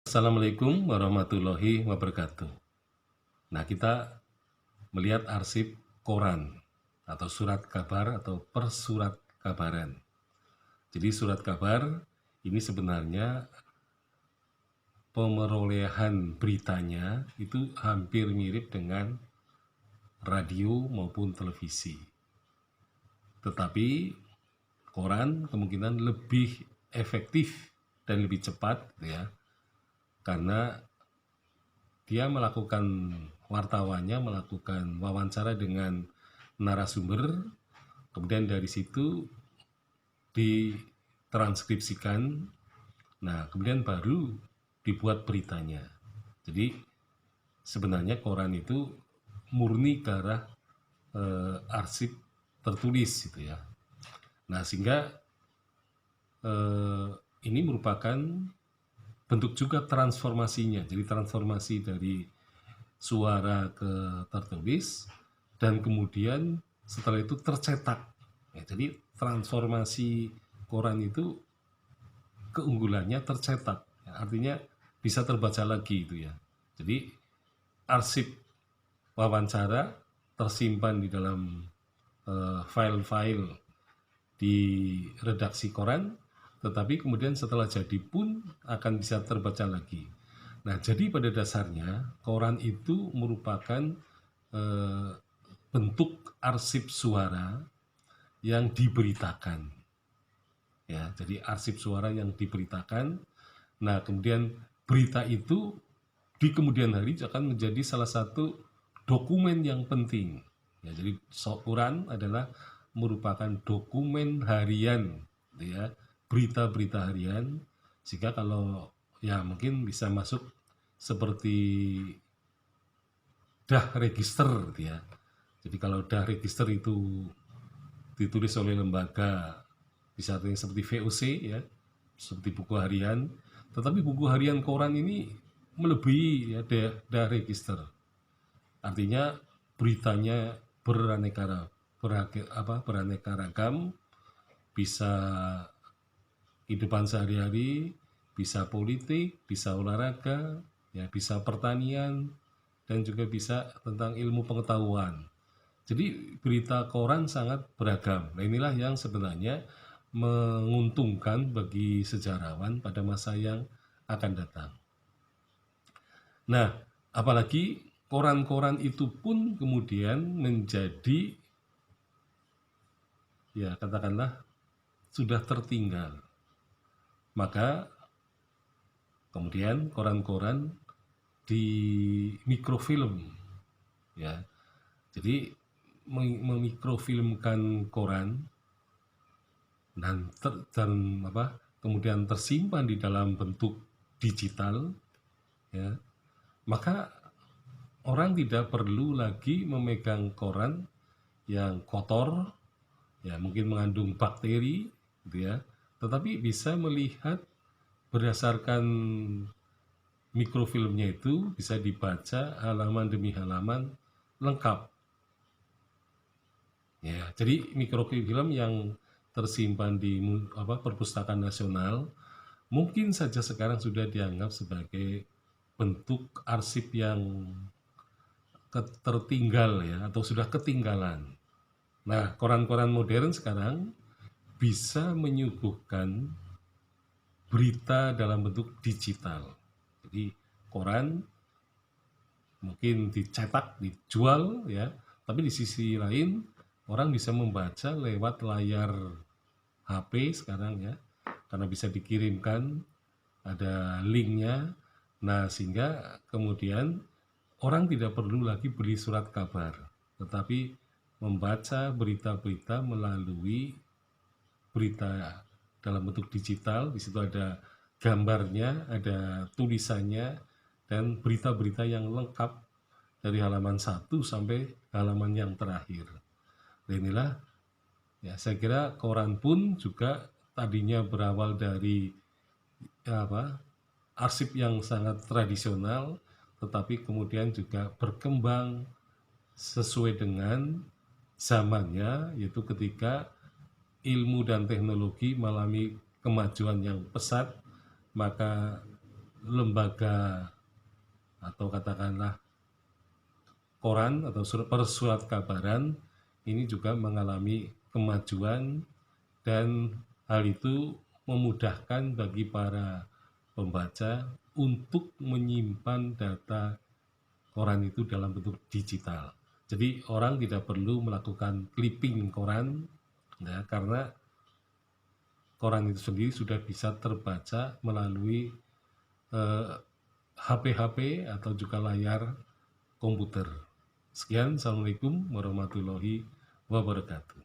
Assalamualaikum warahmatullahi wabarakatuh. Nah, kita melihat arsip koran atau surat kabar atau persurat kabaran. Jadi surat kabar ini sebenarnya pemerolehan beritanya itu hampir mirip dengan radio maupun televisi. Tetapi koran kemungkinan lebih efektif dan lebih cepat ya, karena dia wartawannya melakukan wawancara dengan narasumber, kemudian dari situ ditranskripsikan, nah kemudian baru dibuat beritanya. Jadi sebenarnya koran itu murni ke arah arsip tertulis gitu ya. Nah sehingga ini merupakan bentuk juga transformasinya. Jadi transformasi dari suara ke tertulis dan kemudian setelah itu tercetak. Ya, jadi transformasi koran itu keunggulannya tercetak. Ya, artinya bisa terbaca lagi itu ya. Jadi arsip wawancara tersimpan di dalam file-file di redaksi koran, tetapi kemudian setelah jadi pun akan bisa terbaca lagi. Nah, jadi pada dasarnya koran itu merupakan bentuk arsip suara yang diberitakan. Ya, jadi arsip suara yang diberitakan. Nah, kemudian berita itu di kemudian hari akan menjadi salah satu dokumen yang penting. Ya, jadi koran adalah merupakan dokumen harian, ya, berita-berita harian. Sehingga kalau ya mungkin bisa masuk seperti dah register gitu ya. Jadi kalau dah register itu ditulis oleh lembaga, bisa seperti VOC ya, seperti buku harian. Tetapi buku harian koran ini melebihi ya dah register. Artinya beritanya beraneka ragam, bisa kehidupan sehari-hari, bisa politik, bisa olahraga, ya bisa pertanian, dan juga bisa tentang ilmu pengetahuan. Jadi berita koran sangat beragam. Nah, inilah yang sebenarnya menguntungkan bagi sejarawan pada masa yang akan datang. Nah, apalagi koran-koran itu pun kemudian menjadi, ya katakanlah, sudah tertinggal. Maka kemudian koran-koran di mikrofilm, ya. Jadi memikrofilmkan koran dan kemudian tersimpan di dalam bentuk digital, ya. Maka orang tidak perlu lagi memegang koran yang kotor, ya mungkin mengandung bakteri, gitu ya. Tetapi bisa melihat berdasarkan mikrofilmnya itu bisa dibaca halaman demi halaman lengkap. Ya, jadi mikrofilm yang tersimpan di Perpustakaan Nasional mungkin saja sekarang sudah dianggap sebagai bentuk arsip yang tertinggal ya, atau sudah ketinggalan. Nah, koran-koran modern sekarang bisa menyuguhkan berita dalam bentuk digital. Jadi koran mungkin dicetak, dijual ya, tapi di sisi lain orang bisa membaca lewat layar HP sekarang ya, karena bisa dikirimkan, ada linknya. Nah, sehingga kemudian orang tidak perlu lagi beli surat kabar, tetapi membaca berita-berita melalui berita dalam bentuk digital. Di situ ada gambarnya, ada tulisannya, dan berita-berita yang lengkap dari halaman 1 sampai halaman yang terakhir. Dan inilah ya, saya kira koran pun juga tadinya berawal dari arsip yang sangat tradisional, tetapi kemudian juga berkembang sesuai dengan zamannya, yaitu ketika ilmu dan teknologi mengalami kemajuan yang pesat, maka lembaga atau katakanlah koran atau persurat kabaran ini juga mengalami kemajuan, dan hal itu memudahkan bagi para pembaca untuk menyimpan data koran itu dalam bentuk digital. Jadi orang tidak perlu melakukan clipping koran, ya, karena koran itu sendiri sudah bisa terbaca melalui HP-HP atau juga layar komputer. Sekian, Assalamualaikum warahmatullahi wabarakatuh.